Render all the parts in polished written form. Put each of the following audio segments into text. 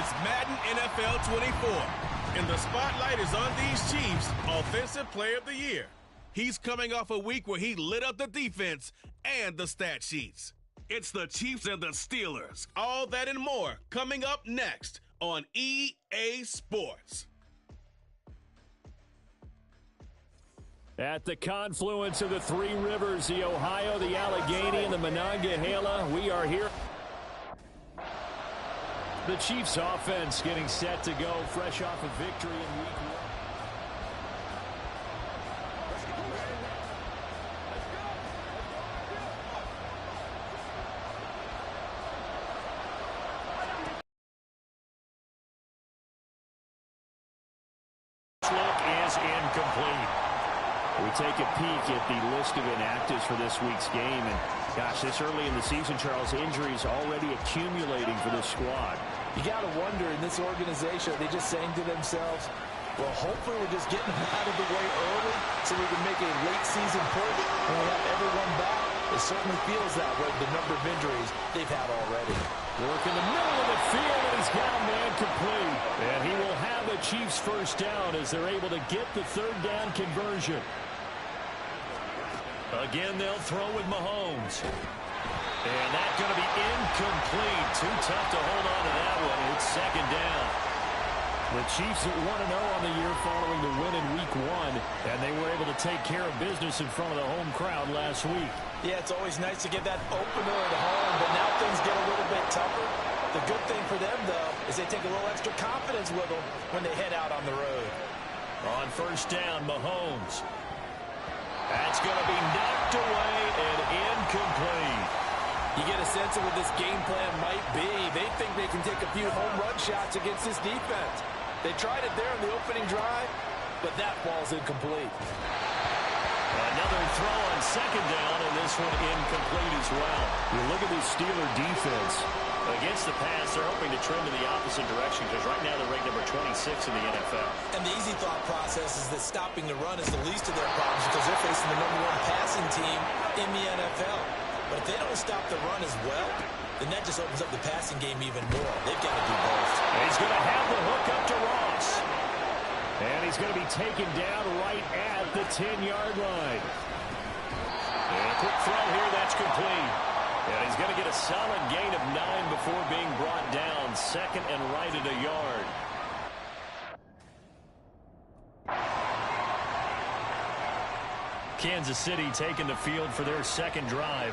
It's Madden NFL 24, and the spotlight is on these Chiefs' Offensive Player of the Year. He's coming off a week where he lit up the defense and the stat sheets. It's the Chiefs and the Steelers. All that and more coming up next on EA Sports. At the confluence of the three rivers, the Ohio, the Allegheny, and the Monongahela, we are here. The Chiefs offense getting set to go fresh off a victory in week 1. Look is incomplete. We take a peek at the list of inactives for this week's game, and gosh, this early in the season, Charles, injuries already accumulating for this squad. You got to wonder, in this organization, are they just saying to themselves, well, hopefully we're just getting them out of the way early so we can make a late season push and we have everyone back? It certainly feels that way, the number of injuries they've had already. Work in the middle of the field, and he's got a man complete. And he will have the Chiefs first down as they're able to get the third down conversion. Again, they'll throw with Mahomes. And that's going to be incomplete. Too tough to hold on to that one. It's second down. The Chiefs 1-0 on the year following the win in week 1, and they were able to take care of business in front of the home crowd last week. Yeah, it's always nice to get that opener at home, but now things get a little bit tougher. The good thing for them, though, is they take a little extra confidence with them when they head out on the road. On first down, Mahomes. That's going to be knocked away and incomplete. You get a sense of what this game plan might be. They think they can take a few home run shots against this defense. They tried it there in the opening drive, but that ball's incomplete. Another throw on second down, and this one incomplete as well. You look at this Steeler defense. Against the pass, they're hoping to trend in the opposite direction because right now they're ranked number 26 in the NFL. And the easy thought process is that stopping the run is the least of their problems because they're facing the number 1 passing team in the NFL. But if they don't stop the run as well, then that just opens up the passing game even more. They've got to do both. And he's going to have the hook up to Ross. And he's going to be taken down right at the 10-yard line. And a quick throw here, that's complete. And he's going to get a solid gain of 9 before being brought down. Second and right at a yard. Kansas City taking the field for their second drive.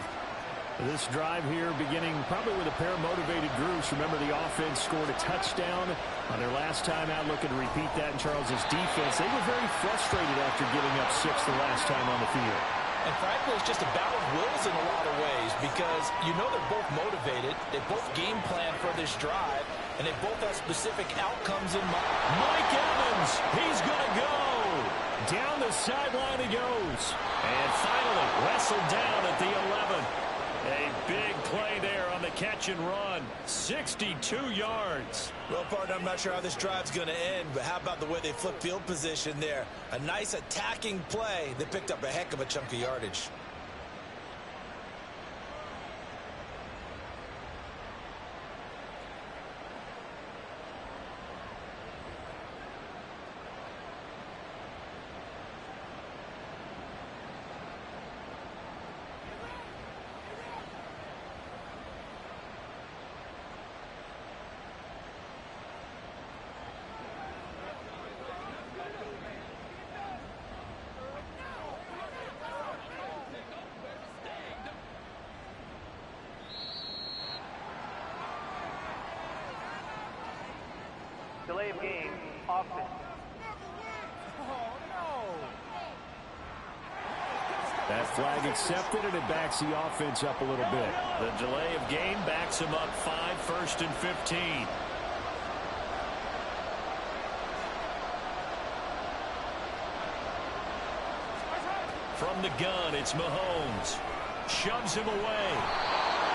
This drive here beginning probably with a pair of motivated groups. Remember, the offense scored a touchdown on their last time out. Looking to repeat that in Charles's defense. They were very frustrated after giving up 6 the last time on the field. And frankly, it's just a battle of wills in a lot of ways because you know they're both motivated. They both game plan for this drive, and they both have specific outcomes in mind. Mike Evans, he's going to go. Down the sideline he goes. And finally wrestled down at the 11. A big play there on the catch and run. 62 yards. Well, partner, I'm not sure how this drive's going to end, but how about the way they flip field position there? A nice attacking play. They picked up a heck of a chunk of yardage. Delay of game, offense. That flag accepted, and it backs the offense up a little bit. The delay of game backs him up 5, first and 15. From the gun, it's Mahomes. Shoves him away.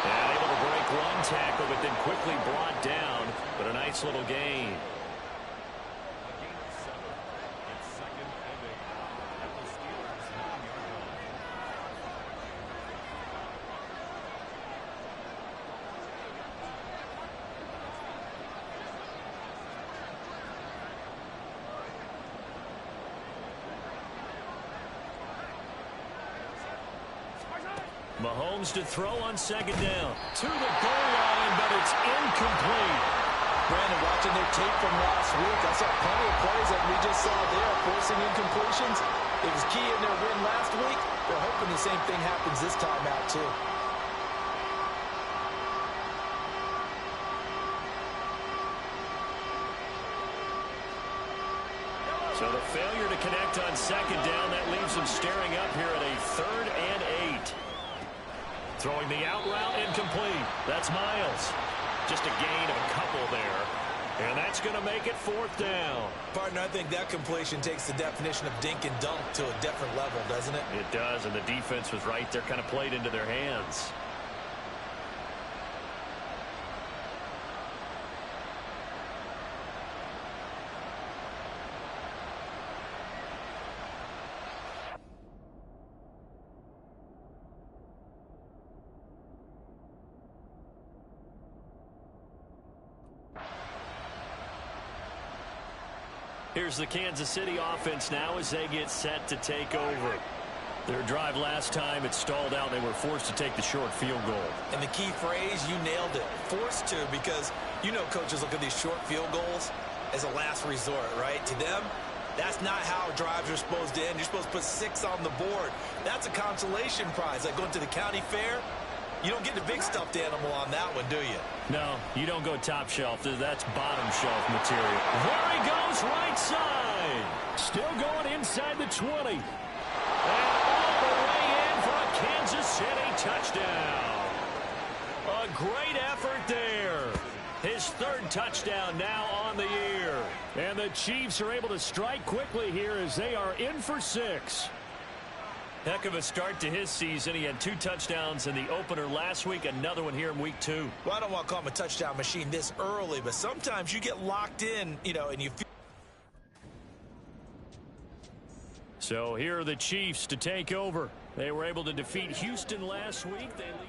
And able to break one tackle, but then quickly brought down. But a nice little gain. Mahomes to throw on second down. To the goal line, but it's incomplete. Brandon, watching their tape from last week, I saw plenty of plays that we just saw there, forcing incompletions. It was key in their win last week. They're hoping the same thing happens this time out, too. So the failure to connect on second down, that leaves them staring up here at a 3rd and 8. Throwing the out route, incomplete. That's Miles. Just a gain of a couple there. And that's going to make it 4th down. Partner, I think that completion takes the definition of dink and dunk to a different level, doesn't it? It does, and the defense was right there, kind of played into their hands. Here's the Kansas City offense now as they get set to take over. Their drive last time, it stalled out. They were forced to take the short field goal. And the key phrase, you nailed it, forced to, because you know coaches look at these short field goals as a last resort, right? To them, that's not how drives are supposed to end. You're supposed to put 6 on the board. That's a consolation prize. Like going to the county fair, you don't get the big stuffed animal on that one, do you? No, you don't go top shelf. That's bottom shelf material. There he goes, right side. Still going inside the 20. And all the way in for a Kansas City touchdown. A great effort there. His 3rd touchdown now on the year. And the Chiefs are able to strike quickly here as they are in for 6. Heck of a start to his season. He had 2 touchdowns in the opener last week, another one here in week 2. Well, I don't want to call him a touchdown machine this early, but sometimes you get locked in, you know, and you feel. So here are the Chiefs to take over. They were able to defeat Houston last week. They lead.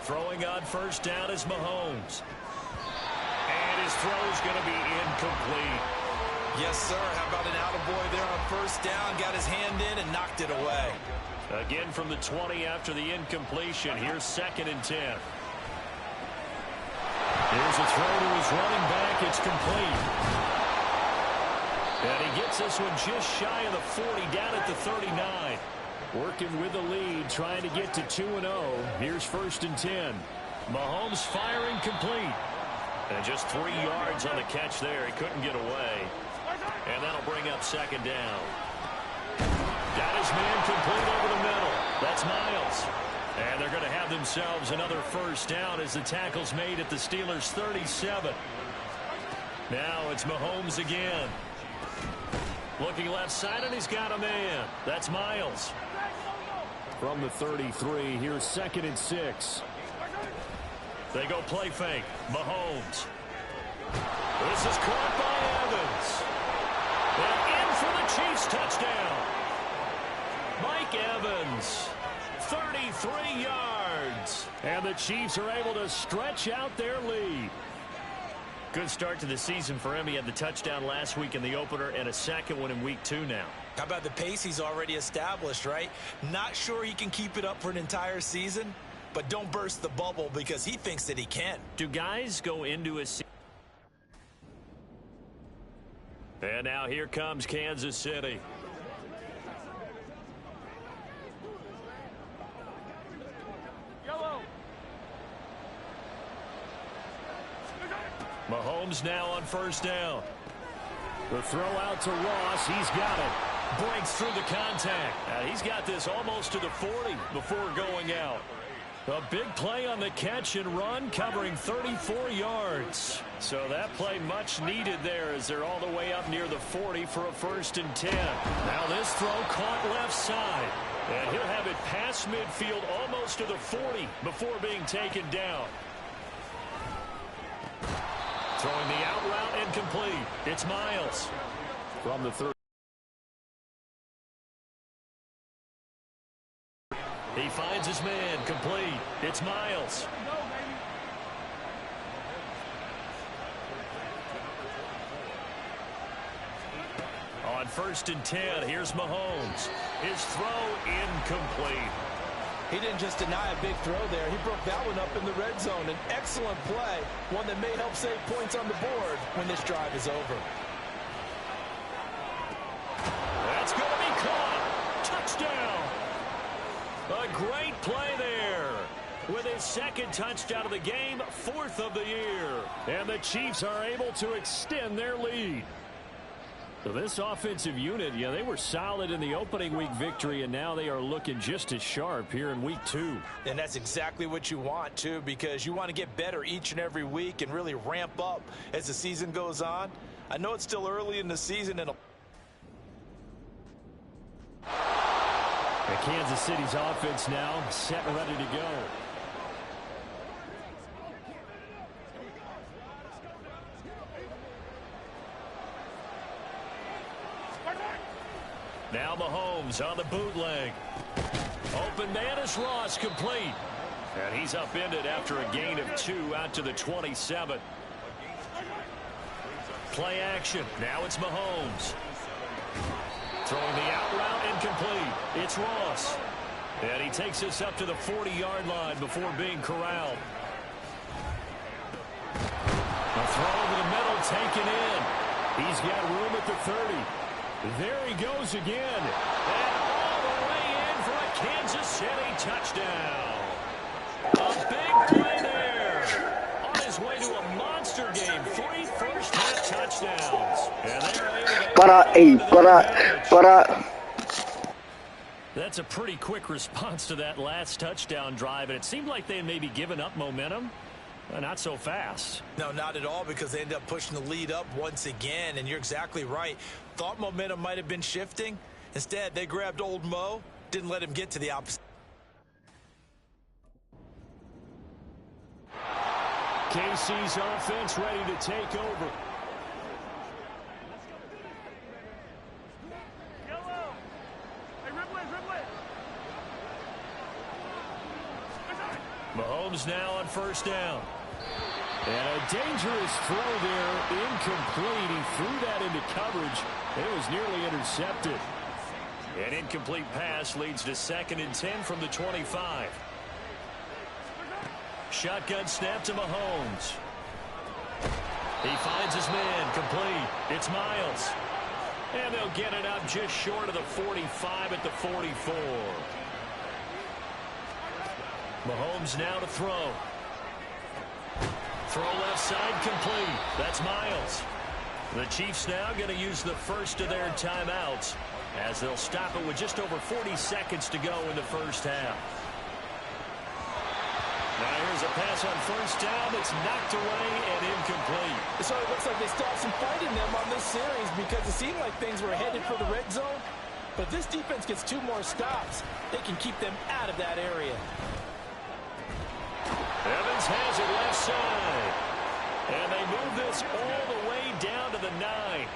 Throwing on first down is Mahomes. And his throw's going to be incomplete. Yes, sir. How about an attaboy there on first down? Got his hand in and knocked it away. Again from the 20 after the incompletion. Here's 2nd and 10. Here's a throw to his running back. It's complete. And he gets this one just shy of the 40, down at the 39. Working with the lead, trying to get to 2-0. Here's 1st and 10. Mahomes firing complete. And just 3 yards on the catch there. He couldn't get away. And that'll bring up 2nd down. Got his man complete over the middle. That's Miles. And they're going to have themselves another 1st down as the tackle's made at the Steelers' 37. Now it's Mahomes again. Looking left side, and he's got a man. That's Miles. From the 33, here's 2nd and 6. They go play fake. Mahomes. This is caught by Evans. And in for the Chiefs touchdown. Mike Evans. 33 yards. And the Chiefs are able to stretch out their lead. Good start to the season for him. He had the touchdown last week in the opener and a 2nd one in week 2 now. How about the pace he's already established, right? Not sure he can keep it up for an entire season, but don't burst the bubble because he thinks that he can. Do guys go into a season? And now here comes Kansas City. Mahomes now on first down. The throw out to Ross. He's got it. Breaks through the contact. He's got this almost to the 40 before going out. A big play on the catch and run, covering 34 yards. So that play much needed there as they're all the way up near the 40 for a 1st and 10. Now this throw caught left side. And he'll have it past midfield almost to the 40 before being taken down. Throwing the out route incomplete. It's Miles. From the 30. He finds his man complete. It's Miles. On 1st and 10, here's Mahomes. His throw incomplete. He didn't just deny a big throw there. He broke that one up in the red zone. An excellent play, one that may help save points on the board when this drive is over. That's going to be caught. Touchdown. A great play there. With his 2nd touchdown of the game, 4th of the year. And the Chiefs are able to extend their lead. So this offensive unit, they were solid in the opening week victory, and now they are looking just as sharp here in week 2. And that's exactly what you want, too, because you want to get better each and every week and really ramp up as the season goes on. I know it's still early in the season. And Kansas City's offense now set and ready to go. Now Mahomes on the bootleg. Open man is Ross, complete. And he's upended after a gain of 2 out to the 27. Play action. Now it's Mahomes. Throwing the out route incomplete. It's Ross. And he takes us up to the 40-yard line before being corralled. A throw over the middle taken in. He's got room at the 30. There he goes again. And all the way in for a Kansas City touchdown. A big play there. On his way to a monster game. 3 first-half touchdowns. And they're able to That's a pretty quick response to that last touchdown drive. And it seemed like they had maybe given up momentum. Not so fast. No, not at all, because they ended up pushing the lead up once again, and you're exactly right. Thought momentum might have been shifting. Instead, they grabbed old Mo, didn't let him get to the opposite. KC's offense ready to take over. Mahomes now on 1st down. And a dangerous throw there, incomplete. He threw that into coverage. It was nearly intercepted. An incomplete pass leads to 2nd and 10 from the 25. Shotgun snap to Mahomes. He finds his man, complete. It's Miles. And they'll get it up just short of the 45 at the 44. Mahomes now to throw. Throw left side complete. That's Miles. The Chiefs now going to use the first of their timeouts as they'll stop it with just over 40 seconds to go in the first half. Now here's a pass on 1st down that's knocked away and incomplete. So it looks like they still have some fight in them on this series, because it seemed like things were headed for the red zone. But this defense gets 2 more stops. They can keep them out of that area. Evans has it left side. And they move this all the way down to the 9.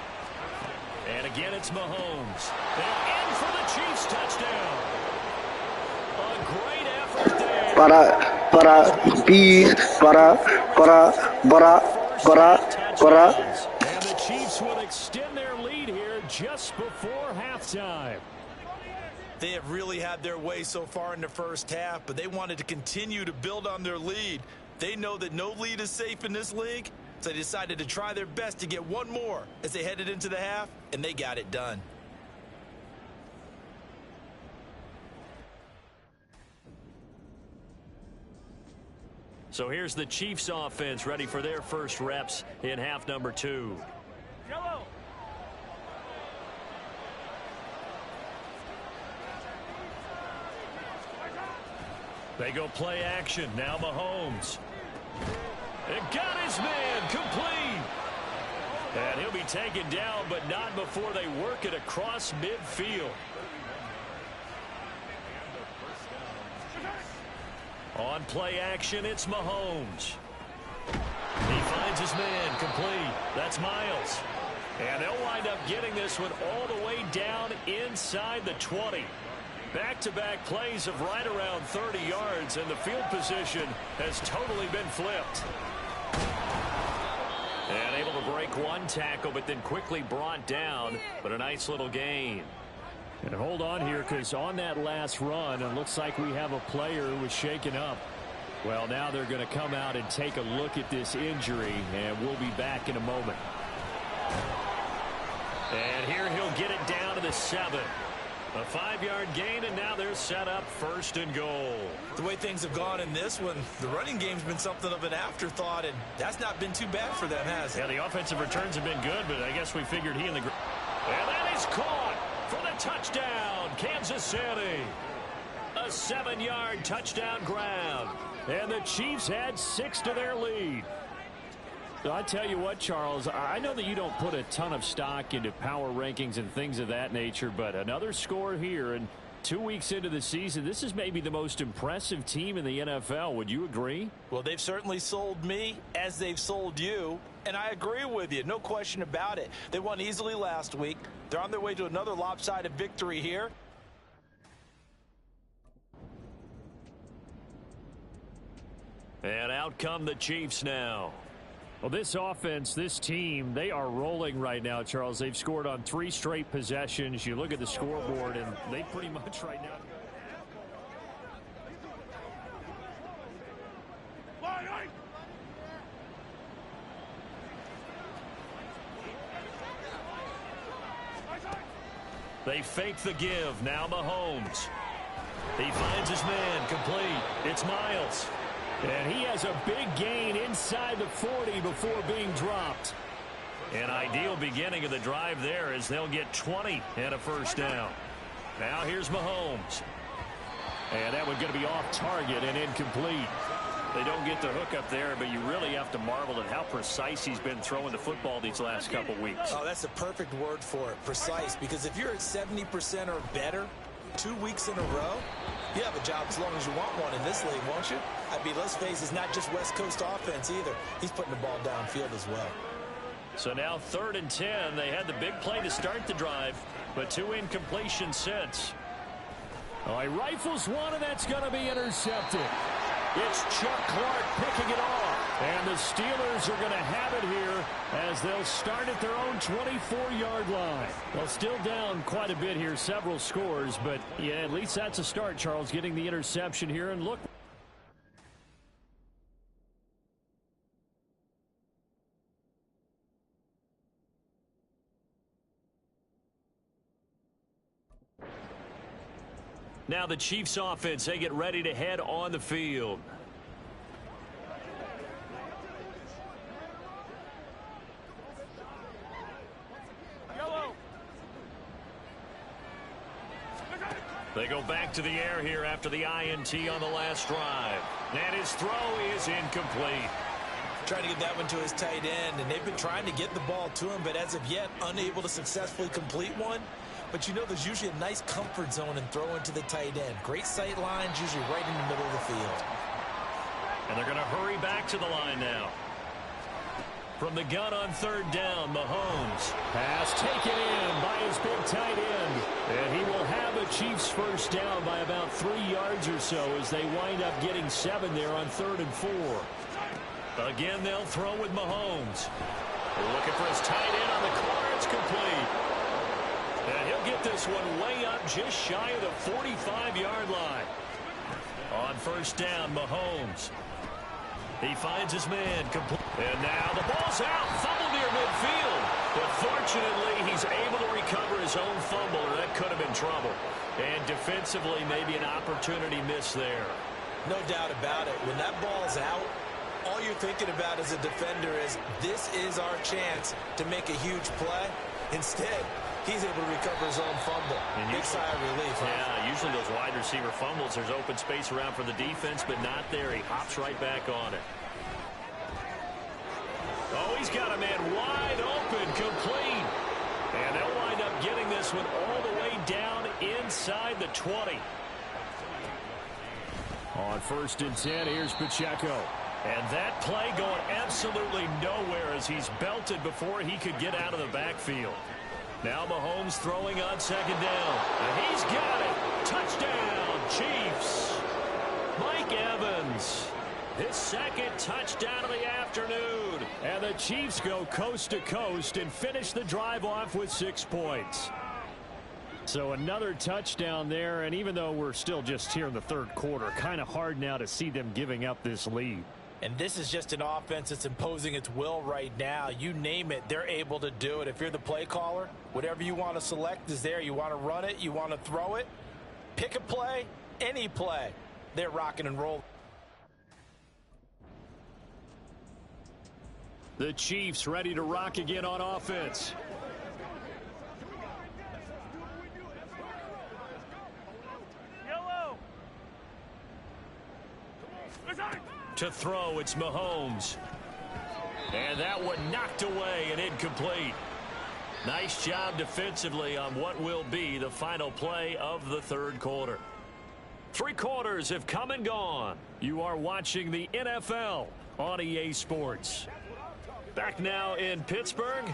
And again, it's Mahomes. They're in for the Chiefs touchdown. A great effort there. And the Chiefs will extend their lead here just before halftime. They have really had their way so far in the first half, but they wanted to continue to build on their lead. They know that no lead is safe in this league, so they decided to try their best to get one more as they headed into the half, and they got it done. So here's the Chiefs offense ready for their first reps in half number 2. Yellow. They go play action. Now Mahomes. It got his man complete. And he'll be taken down, but not before they work it across midfield. On play action, it's Mahomes. He finds his man complete. That's Miles. And they'll wind up getting this one all the way down inside the 20. Back-to-back plays of right around 30 yards, and the field position has totally been flipped. And able to break one tackle, but then quickly brought down. But a nice little gain. And hold on here, because on that last run, it looks like we have a player who was shaken up. Well, now they're going to come out and take a look at this injury, and we'll be back in a moment. And here he'll get it down to the 7. A 5-yard gain, and now they're set up 1st and goal. The way things have gone in this one, the running game's been something of an afterthought, and that's not been too bad for them, has it? Yeah, the offensive returns have been good, but I guess we figured he and the... And that is caught for the touchdown, Kansas City. A 7-yard touchdown grab, and the Chiefs had 6 to their lead. So I tell you what, Charles, I know that you don't put a ton of stock into power rankings and things of that nature, but another score here, and 2 weeks into the season, this is maybe the most impressive team in the NFL. Would you agree? Well, they've certainly sold me as they've sold you, and I agree with you. No question about it. They won easily last week. They're on their way to another lopsided victory here. And out come the Chiefs now. Well, this offense, this team, they are rolling right now, Charles. They've scored on 3 straight possessions. You look at the scoreboard, and they pretty much right now. They fake the give. Now Mahomes. He finds his man. Complete. It's Miles. And he has a big gain inside the 40 before being dropped. An ideal beginning of the drive there as they'll get 20 and a 1st down. Now here's Mahomes. And that one's going to be off target and incomplete. They don't get the hook up there, but you really have to marvel at how precise he's been throwing the football these last couple weeks. Oh, that's the perfect word for it, precise, because if you're at 70% or better 2 weeks in a row, you have a job as long as you want one in this league, won't you? I mean, let's face it, it's not just West Coast offense either. He's putting the ball downfield as well. So now 3rd and 10. They had the big play to start the drive, but 2 incompletions since. Oh, he rifles one, and that's going to be intercepted. It's Chuck Clark picking it off. And the Steelers are going to have it here as they'll start at their own 24-yard line. Well, still down quite a bit here, several scores, but yeah, at least that's a start, Charles, getting the interception here. And look. Now the Chiefs offense, they get ready to head on the field. They go back to the air here after the INT on the last drive. And his throw is incomplete. Trying to get that one to his tight end, and they've been trying to get the ball to him, but as of yet, unable to successfully complete one. But you know there's usually a nice comfort zone in throwing to the tight end. Great sight lines, usually right in the middle of the field. And they're going to hurry back to the line now. From the gun on 3rd down, Mahomes. Pass taken in by his big tight end. And he will have a Chiefs 1st down by about 3 yards or so as they wind up getting 7 there on 3rd and 4. Again, they'll throw with Mahomes. They're looking for his tight end on the corner. It's complete. And he'll get this one way up just shy of the 45-yard line. On 1st down, Mahomes. He finds his man. And now the ball's out. Fumble near midfield. But fortunately, he's able to recover his own fumble, or that could have been trouble. And defensively, maybe an opportunity missed there. No doubt about it. When that ball's out, all you're thinking about as a defender is, this is our chance to make a huge play. Instead, he's able to recover his own fumble. Big sigh of relief. Yeah, usually those wide receiver fumbles, there's open space around for the defense, but not there. He hops right back on it. Oh, he's got a man wide open, complete. And they'll wind up getting this one all the way down inside the 20. On 1st and 10, here's Pacheco. And that play going absolutely nowhere as he's belted before he could get out of the backfield. Now Mahomes throwing on 2nd down. And he's got it. Touchdown, Chiefs. Mike Evans. his second touchdown of the afternoon. And the Chiefs go coast to coast and finish the drive off with 6 points. So another touchdown there, and even though we're still just here in the third quarter, kind of hard now to see them giving up this lead. And this is just an offense that's imposing its will right now. You name it, they're able to do it. If you're the play caller, whatever you want to select is there. You want to run it, you want to throw it, pick a play, any play. They're rocking and rolling. The Chiefs ready to rock again on offense. To throw, it's Mahomes. And that one knocked away and incomplete. Nice job defensively on what will be the final play of the third quarter. 3 quarters have come and gone. You are watching the NFL on EA Sports. Back now in Pittsburgh.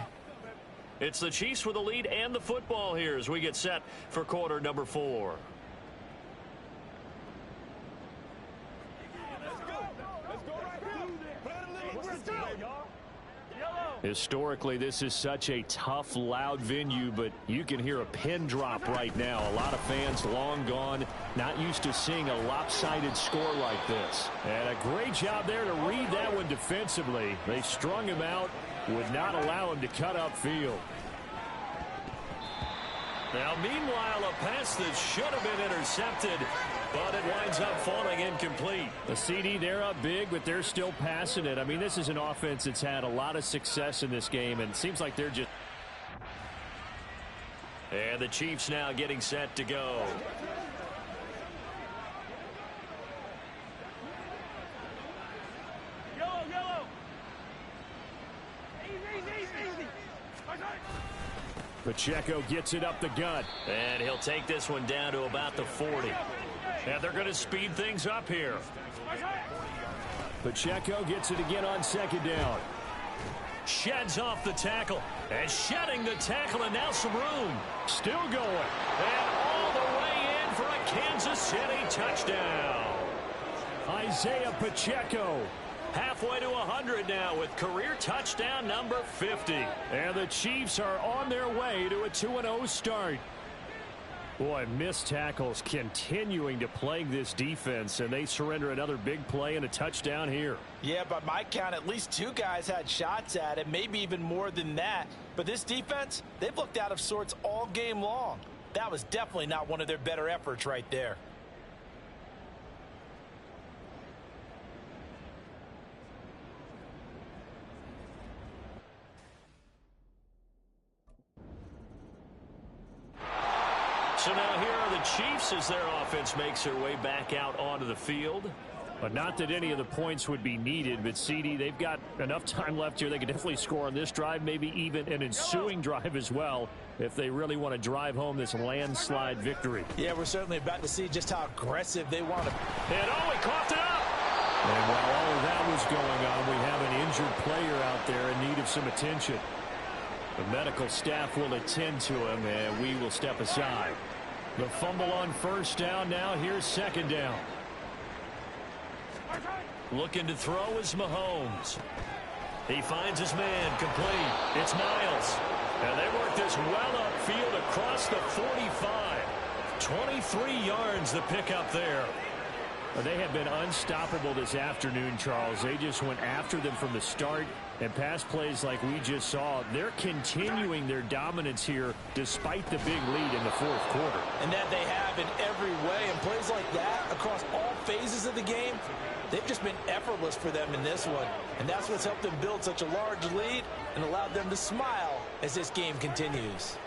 It's the Chiefs with the lead and the football here as we get set for quarter number 4. Historically, this is such a tough, loud venue, but you can hear a pin drop right now. A lot of fans long gone, not used to seeing a lopsided score like this. And a great job there to read that one defensively. They strung him out, would not allow him to cut upfield. Now, meanwhile, a pass that should have been intercepted, but it winds up falling incomplete. The CD, they're up big, but they're still passing it. I mean, this is an offense that's had a lot of success in this game, and it seems like they're just... And the Chiefs now getting set to go. Pacheco gets it up the gut. And he'll take this one down to about the 40. And they're going to speed things up here. Pacheco gets it again on second down. Sheds off the tackle. And shedding the tackle, and now some room. Still going. And all the way in for a Kansas City touchdown. Isaiah Pacheco. Halfway to 100 now with career touchdown number 50. And the Chiefs are on their way to a 2-0 start. Boy, missed tackles continuing to plague this defense, and they surrender another big play and a touchdown here. Yeah, by my count, at least 2 guys had shots at it, maybe even more than that. But this defense, they've looked out of sorts all game long. That was definitely not one of their better efforts right there. So now here are the Chiefs as their offense makes their way back out onto the field. But not that any of the points would be needed, but CD, they've got enough time left here. They can definitely score on this drive, maybe even an ensuing drive as well, if they really want to drive home this landslide victory. Yeah, we're certainly about to see just how aggressive they want to. And oh, he coughed it up! And while all of that was going on, we have an injured player out there in need of some attention. The medical staff will attend to him, and we will step aside. The fumble on first down now. Here's second down. Looking to throw is Mahomes. He finds his man complete. It's Miles. And they work this well upfield across the 45. 23 yards the pickup there. They have been unstoppable this afternoon, Charles. They just went after them from the start, and pass plays like we just saw, they're continuing their dominance here despite the big lead in the fourth quarter. And that they have in every way, and plays like that across all phases of the game, they've just been effortless for them in this one. And that's what's helped them build such a large lead and allowed them to smile as this game continues.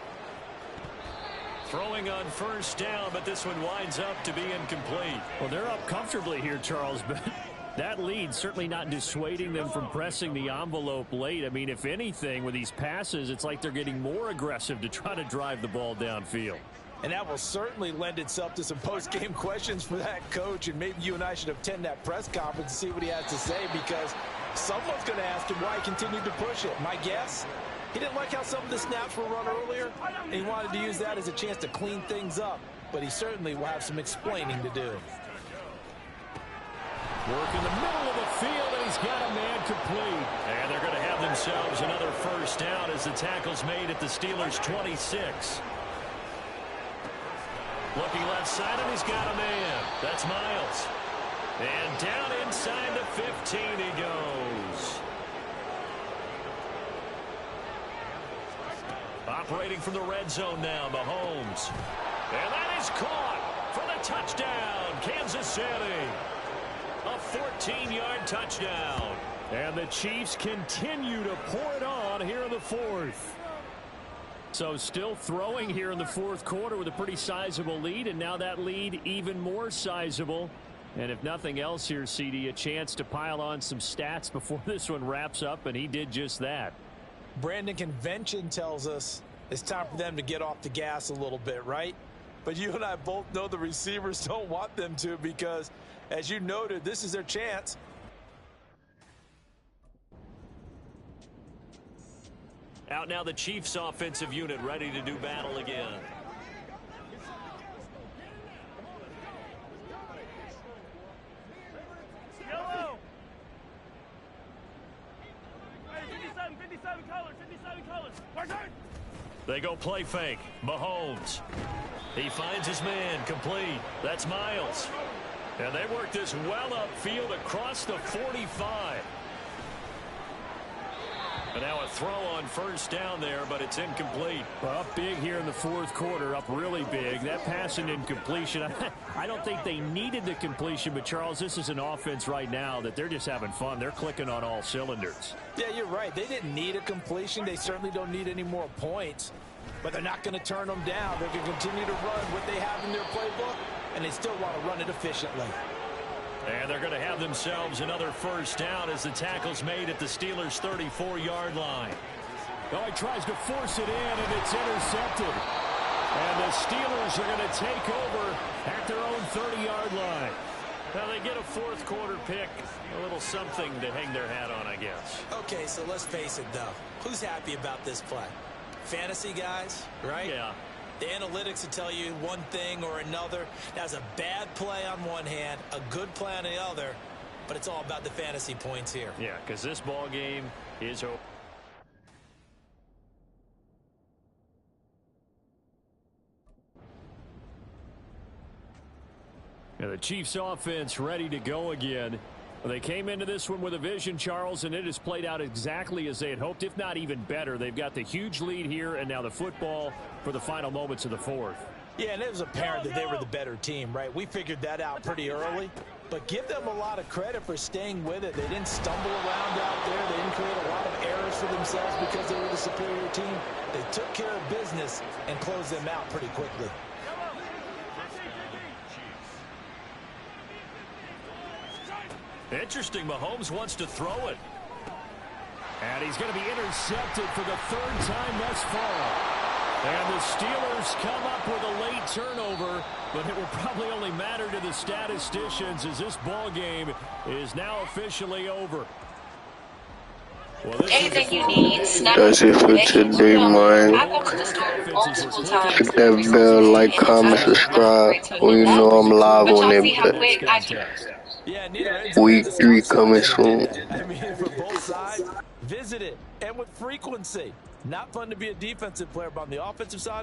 Throwing on first down, but this one winds up to be incomplete. Well, they're up comfortably here, Charles, but that lead certainly not dissuading them from pressing the envelope late. I mean, if anything, with these passes, it's like they're getting more aggressive to try to drive the ball downfield. And that will certainly lend itself to some post-game questions for that coach, and maybe you and I should attend that press conference and see what he has to say, because someone's going to ask him why he continued to push it. My guess? He didn't like how some of the snaps were run earlier, and he wanted to use that as a chance to clean things up. But he certainly will have some explaining to do. Work in the middle of the field, and he's got a man complete. And they're going to have themselves another first down as the tackle's made at the Steelers' 26. Looking left side, and he's got a man. That's Miles. And down inside the 15 he goes. Operating from the red zone now, Mahomes. And that is caught for the touchdown, Kansas City. A 14-yard touchdown. And the Chiefs continue to pour it on here in the fourth. So still throwing here in the fourth quarter with a pretty sizable lead, and now that lead even more sizable. And if nothing else here, CD, a chance to pile on some stats before this one wraps up, and he did just that. Brandon, convention tells us it's time for them to get off the gas a little bit, right? But you and I both know the receivers don't want them to because, as you noted, this is their chance. Out now the Chiefs offensive unit ready to do battle again. Yellow. 57 colors. They go play fake. Mahomes. He finds his man complete. That's Miles. And they work this well upfield across the 45. And now a throw on first down there, but it's incomplete. Well, up big here in the fourth quarter, up really big. That pass and incompletion, I don't think they needed the completion, but Charles, this is an offense right now that they're just having fun. They're clicking on all cylinders. Yeah, you're right. They didn't need a completion. They certainly don't need any more points, but they're not going to turn them down. They're going to continue to run what they have in their playbook, and they still want to run it efficiently. And they're going to have themselves another first down as the tackle's made at the Steelers' 34-yard line. Oh, he tries to force it in, and it's intercepted. And the Steelers are going to take over at their own 30-yard line. Now they get a fourth quarter pick, a little something to hang their hat on, I guess. Okay, so let's face it, though. Who's happy about this play? Fantasy guys, right? Yeah. The analytics will tell you one thing or another. That's a bad play on one hand, a good play on the other, but it's all about the fantasy points here. Yeah, because this ball game is over. And the Chiefs offense ready to go again. They came into this one with a vision, Charles, and it has played out exactly as they had hoped, if not even better. They've got the huge lead here, and now the football for the final moments of the fourth. Yeah, and it was apparent that they were the better team, right? We figured that out pretty early, but give them a lot of credit for staying with it. They didn't stumble around out there. They didn't create a lot of errors for themselves because they were the superior team. They took care of business and closed them out pretty quickly. Interesting, Mahomes wants to throw it. And he's going to be intercepted for the third time thus far. And the Steelers come up with a late turnover, but it will probably only matter to the statisticians as this ball game is now officially over. Well, Anything you need, That's it for today, man. Hit that bell, like, comment, subscribe. Well, you know I'm live on it. Week 3 coming soon. I mean, for both sides, visit it, and with frequency. Not fun to be a defensive player, but on the offensive side,